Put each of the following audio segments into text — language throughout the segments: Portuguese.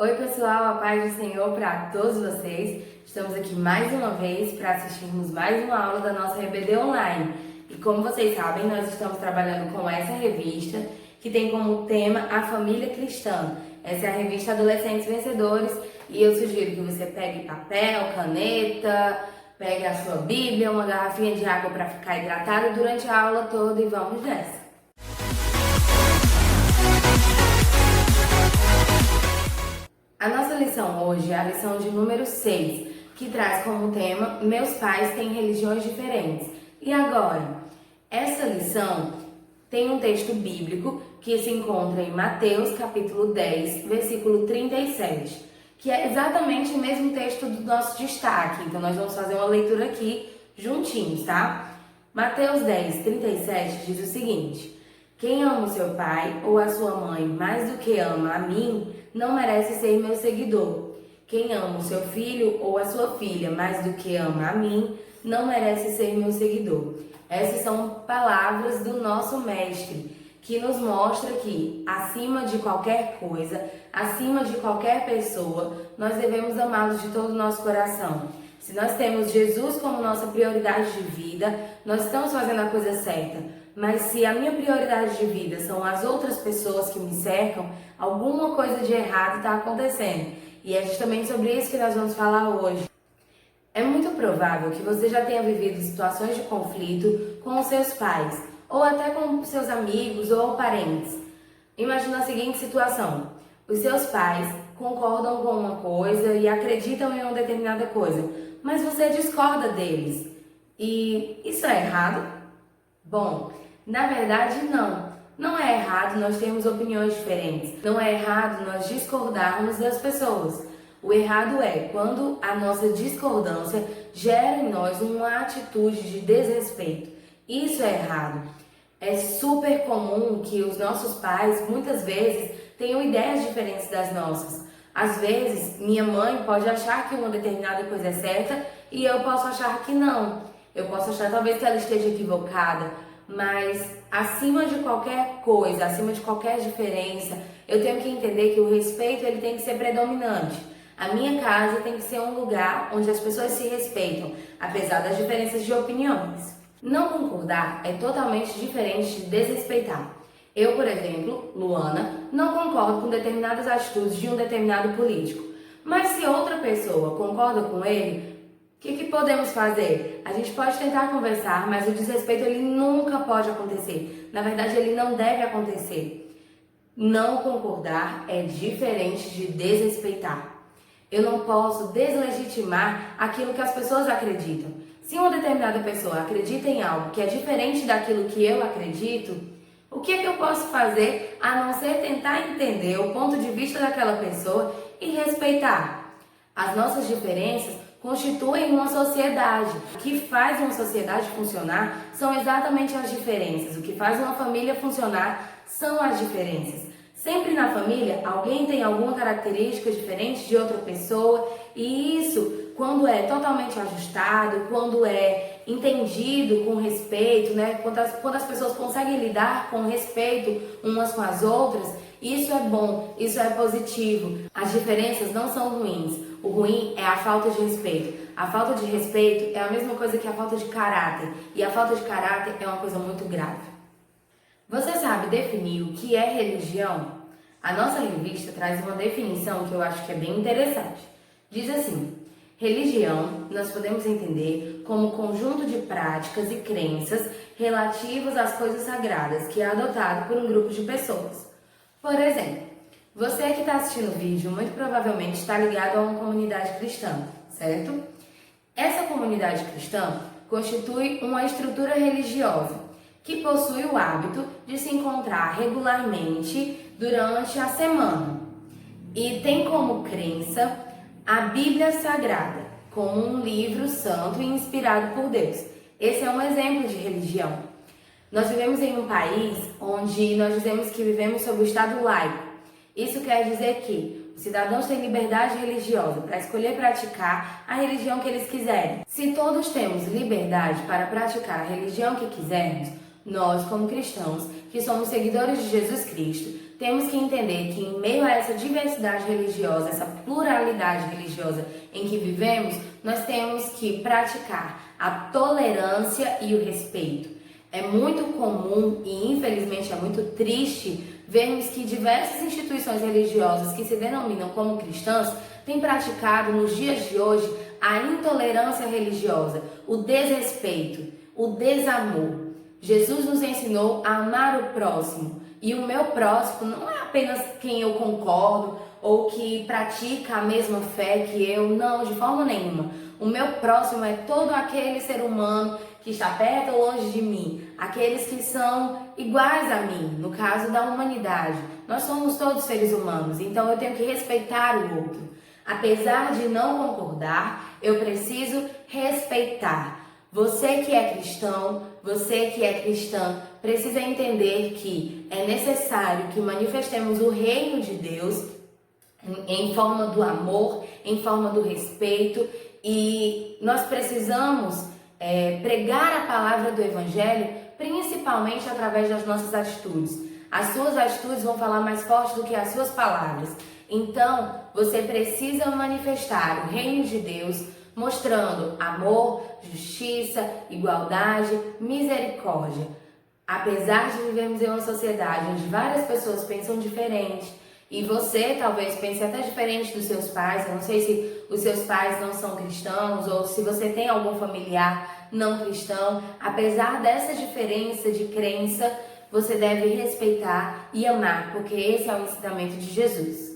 Oi pessoal, a paz do Senhor para todos vocês. Estamos aqui mais uma vez para assistirmos mais uma aula da nossa RBD Online. E como vocês sabem, nós estamos trabalhando com essa revista que tem como tema a família cristã. Essa é a revista Adolescentes Vencedores e eu sugiro que você pegue papel, caneta, pegue a sua Bíblia, uma garrafinha de água para ficar hidratado durante a aula toda e vamos nessa! A nossa lição hoje é a lição de número 6, que traz como tema Meus pais têm religiões diferentes. E agora? Essa lição tem um texto bíblico que se encontra em Mateus capítulo 10, versículo 37, que é exatamente o mesmo texto do nosso destaque. Então nós vamos fazer uma leitura aqui juntinhos, tá? Mateus 10, 37 diz o seguinte: quem ama o seu pai ou a sua mãe mais do que ama a mim, não merece ser meu seguidor. Quem ama o seu filho ou a sua filha mais do que ama a mim, não merece ser meu seguidor. Essas são palavras do nosso mestre, que nos mostra que, acima de qualquer coisa, acima de qualquer pessoa, nós devemos amá-los de todo o nosso coração. Se nós temos Jesus como nossa prioridade de vida, nós estamos fazendo a coisa certa. Mas se a minha prioridade de vida são as outras pessoas que me cercam, alguma coisa de errado está acontecendo. E é justamente sobre isso que nós vamos falar hoje. É muito provável que você já tenha vivido situações de conflito com os seus pais, ou até com seus amigos ou parentes. Imagina a seguinte situação: os seus pais concordam com uma coisa e acreditam em uma determinada coisa, mas você discorda deles. E isso é errado? Bom, na verdade não. Não é errado nós termos opiniões diferentes. Não é errado nós discordarmos das pessoas. O errado é quando a nossa discordância gera em nós uma atitude de desrespeito. Isso é errado. É super comum que os nossos pais, muitas vezes, tenham ideias diferentes das nossas. Às vezes, minha mãe pode achar que uma determinada coisa é certa e eu posso achar que não. Eu posso achar talvez que ela esteja equivocada, mas acima de qualquer coisa, acima de qualquer diferença, eu tenho que entender que o respeito ele tem que ser predominante. A minha casa tem que ser um lugar onde as pessoas se respeitam, apesar das diferenças de opiniões. Não concordar é totalmente diferente de desrespeitar. Eu, por exemplo, Luana, não concordo com determinadas atitudes de um determinado político, mas se outra pessoa concorda com ele, o que podemos fazer? A gente pode tentar conversar, mas o desrespeito ele nunca pode acontecer. Na verdade, ele não deve acontecer. Não concordar é diferente de desrespeitar. Eu não posso deslegitimar aquilo que as pessoas acreditam. Se uma determinada pessoa acredita em algo que é diferente daquilo que eu acredito, o que eu posso fazer a não ser tentar entender o ponto de vista daquela pessoa e respeitar? As nossas diferenças constituem uma sociedade. O que faz uma sociedade funcionar são exatamente as diferenças. O que faz uma família funcionar são as diferenças. Sempre na família, alguém tem alguma característica diferente de outra pessoa, e isso, quando é totalmente ajustado, quando é entendido com respeito, né? Quando as pessoas conseguem lidar com respeito umas com as outras, isso é bom, isso é positivo. As diferenças não são ruins. O ruim é a falta de respeito. A falta de respeito é a mesma coisa que a falta de caráter. E a falta de caráter é uma coisa muito grave. Você sabe definir o que é religião? A nossa revista traz uma definição que eu acho que é bem interessante. Diz assim: religião nós podemos entender como conjunto de práticas e crenças relativas às coisas sagradas que é adotado por um grupo de pessoas. Por exemplo, você que está assistindo o vídeo muito provavelmente está ligado a uma comunidade cristã, certo? Essa comunidade cristã constitui uma estrutura religiosa que possui o hábito de se encontrar regularmente durante a semana e tem como crença a Bíblia Sagrada como um livro santo e inspirado por Deus. Esse é um exemplo de religião. Nós vivemos em um país onde nós dizemos que vivemos sob o Estado laico. Isso quer dizer que os cidadãos têm liberdade religiosa para escolher praticar a religião que eles quiserem. Se todos temos liberdade para praticar a religião que quisermos, Nós, como cristãos, que somos seguidores de Jesus Cristo, temos que entender que em meio a essa diversidade religiosa, essa pluralidade religiosa em que vivemos, nós temos que praticar a tolerância e o respeito. É muito comum e infelizmente é muito triste vermos que diversas instituições religiosas que se denominam como cristãs têm praticado nos dias de hoje a intolerância religiosa, o desrespeito, o desamor. Jesus nos ensinou a amar o próximo, e o meu próximo não é apenas quem eu concordo ou que pratica a mesma fé que eu, não, de forma nenhuma. O meu próximo é todo aquele ser humano que está perto ou longe de mim, aqueles que são iguais a mim, no caso da humanidade. Nós somos todos seres humanos, então eu tenho que respeitar o outro. Apesar de não concordar, eu preciso respeitar. Você que é cristão, você que é cristã, precisa entender que é necessário que manifestemos o reino de Deus em forma do amor, em forma do respeito, e nós precisamos pregar a palavra do Evangelho, principalmente através das nossas atitudes. As suas atitudes vão falar mais forte do que as suas palavras. Então, você precisa manifestar o reino de Deus, mostrando amor, justiça, igualdade, misericórdia. Apesar de vivermos em uma sociedade onde várias pessoas pensam diferente, e você talvez pense até diferente dos seus pais, eu não sei se os seus pais não são cristãos ou se você tem algum familiar não cristão, apesar dessa diferença de crença, você deve respeitar e amar, porque esse é o ensinamento de Jesus.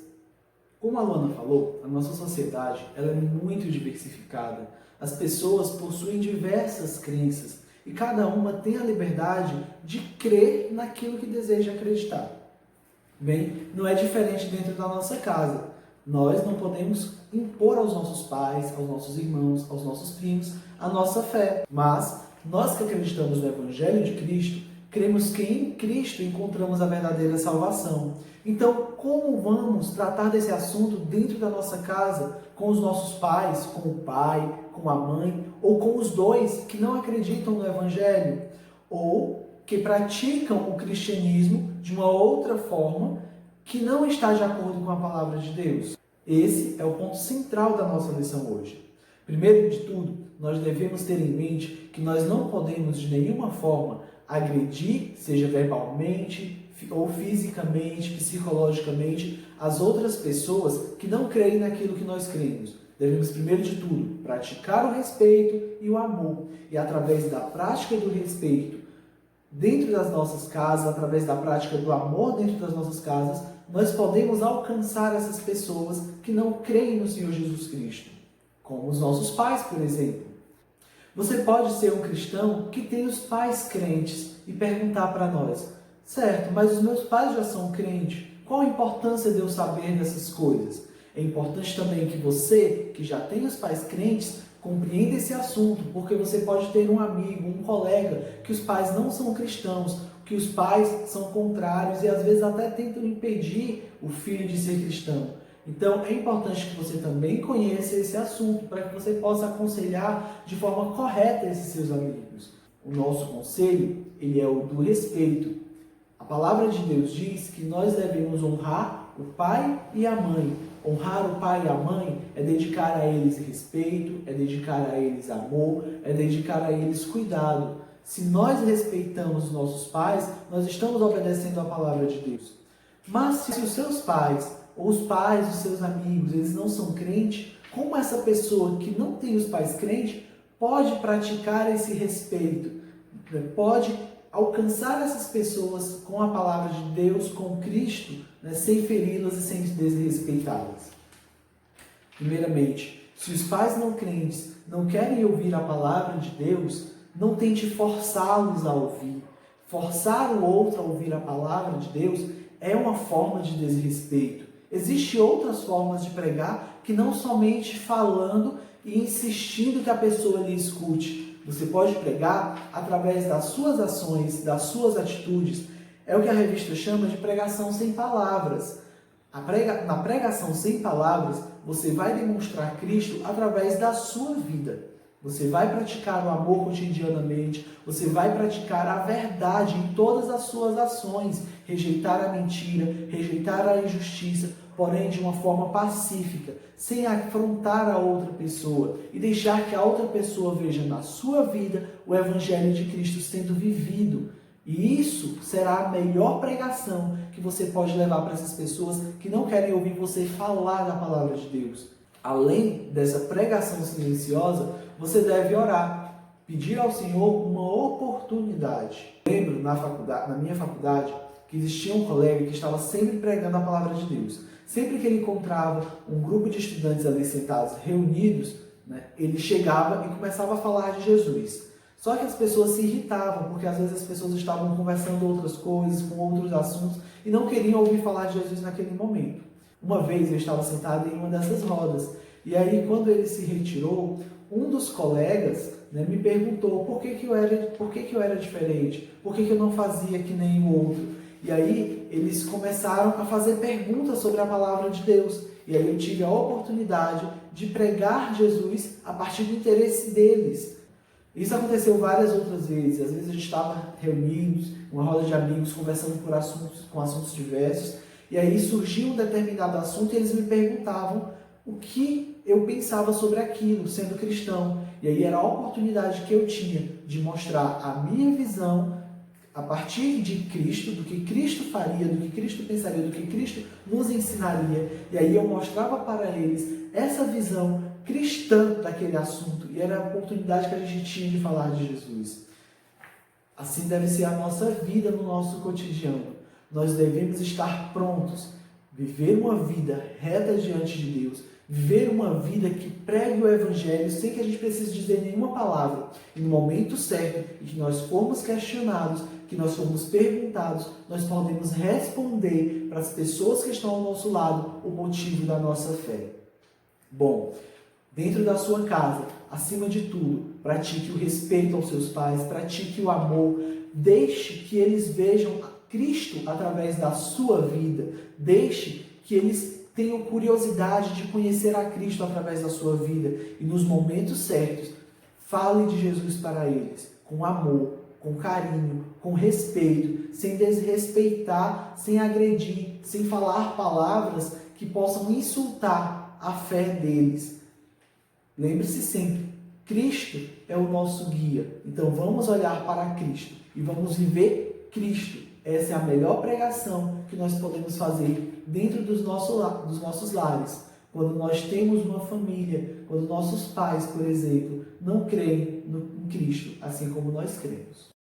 Como a Luana falou, a nossa sociedade ela é muito diversificada. As pessoas possuem diversas crenças e cada uma tem a liberdade de crer naquilo que deseja acreditar. Bem, não é diferente dentro da nossa casa. Nós não podemos impor aos nossos pais, aos nossos irmãos, aos nossos primos a nossa fé. Mas nós que acreditamos no Evangelho de Cristo, cremos que em Cristo encontramos a verdadeira salvação. Então, como vamos tratar desse assunto dentro da nossa casa, com os nossos pais, com o pai, com a mãe, ou com os dois que não acreditam no Evangelho, ou que praticam o cristianismo de uma outra forma que não está de acordo com a palavra de Deus? Esse é o ponto central da nossa lição hoje. Primeiro de tudo, nós devemos ter em mente que nós não podemos de nenhuma forma agredir, seja verbalmente ou fisicamente, psicologicamente, as outras pessoas que não creem naquilo que nós cremos. Devemos, primeiro de tudo, praticar o respeito e o amor. E através da prática do respeito dentro das nossas casas, através da prática do amor dentro das nossas casas, nós podemos alcançar essas pessoas que não creem no Senhor Jesus Cristo, como os nossos pais, por exemplo. Você pode ser um cristão que tem os pais crentes e perguntar para nós: certo, mas os meus pais já são crentes, qual a importância de eu saber dessas coisas? É importante também que você, que já tem os pais crentes, compreenda esse assunto, porque você pode ter um amigo, um colega, que os pais não são cristãos, que os pais são contrários e às vezes até tentam impedir o filho de ser cristão. Então é importante que você também conheça esse assunto, para que você possa aconselhar de forma correta esses seus amigos. O nosso conselho, ele é o do respeito. A palavra de Deus diz que nós devemos honrar o pai e a mãe. Honrar o pai e a mãe é dedicar a eles respeito, é dedicar a eles amor, é dedicar a eles cuidado. Se nós respeitamos os nossos pais, nós estamos obedecendo a palavra de Deus. Mas se os seus pais, ou os pais dos seus amigos, eles não são crentes, como essa pessoa que não tem os pais crentes pode praticar esse respeito? Pode alcançar essas pessoas com a palavra de Deus, com Cristo, sem feri-las e sem desrespeitá-las. Primeiramente, se os pais não crentes não querem ouvir a palavra de Deus, não tente forçá-los a ouvir. Forçar o outro a ouvir a palavra de Deus é uma forma de desrespeito. Existem outras formas de pregar que não somente falando e insistindo que a pessoa lhe escute. Você pode pregar através das suas ações, das suas atitudes. É o que a revista chama de pregação sem palavras. Na pregação sem palavras, você vai demonstrar Cristo através da sua vida. Você vai praticar o amor cotidianamente, você vai praticar a verdade em todas as suas ações, rejeitar a mentira, rejeitar a injustiça, porém de uma forma pacífica, sem afrontar a outra pessoa e deixar que a outra pessoa veja na sua vida o Evangelho de Cristo sendo vivido. E isso será a melhor pregação que você pode levar para essas pessoas que não querem ouvir você falar da palavra de Deus. Além dessa pregação silenciosa, você deve orar, pedir ao Senhor uma oportunidade. Lembro na minha faculdade, que existia um colega que estava sempre pregando a palavra de Deus. Sempre que ele encontrava um grupo de estudantes ali sentados, reunidos, ele chegava e começava a falar de Jesus. Só que as pessoas se irritavam, porque às vezes as pessoas estavam conversando outras coisas, com outros assuntos, e não queriam ouvir falar de Jesus naquele momento. Uma vez eu estava sentado em uma dessas rodas, e aí quando ele se retirou, um dos colegas me perguntou por que eu era diferente, por que eu não fazia que nem o outro. E aí eles começaram a fazer perguntas sobre a palavra de Deus. E aí eu tive a oportunidade de pregar Jesus a partir do interesse deles. Isso aconteceu várias outras vezes. Às vezes a gente estava reunidos, uma roda de amigos, conversando com assuntos diversos. E aí surgiu um determinado assunto e eles me perguntavam o que eu pensava sobre aquilo, sendo cristão. E aí era a oportunidade que eu tinha de mostrar a minha visão a partir de Cristo, do que Cristo faria, do que Cristo pensaria, do que Cristo nos ensinaria. E aí eu mostrava para eles essa visão cristã daquele assunto. E era a oportunidade que a gente tinha de falar de Jesus. Assim deve ser a nossa vida no nosso cotidiano. Nós devemos estar prontos, viver uma vida reta diante de Deus, viver uma vida que pregue o Evangelho sem que a gente precise dizer nenhuma palavra. E no momento certo em que nós formos questionados, que nós formos perguntados, nós podemos responder para as pessoas que estão ao nosso lado o motivo da nossa fé. Bom, dentro da sua casa, acima de tudo, pratique o respeito aos seus pais, pratique o amor, deixe que eles vejam Cristo através da sua vida, deixe que eles tenham curiosidade de conhecer a Cristo através da sua vida e nos momentos certos, fale de Jesus para eles, com amor, com carinho, com respeito, sem desrespeitar, sem agredir, sem falar palavras que possam insultar a fé deles. Lembre-se sempre, Cristo é o nosso guia. Então vamos olhar para Cristo e vamos viver Cristo. Essa é a melhor pregação que nós podemos fazer dentro dos nossos lares. Quando nós temos uma família, quando nossos pais, por exemplo, não creem em Cristo, assim como nós cremos.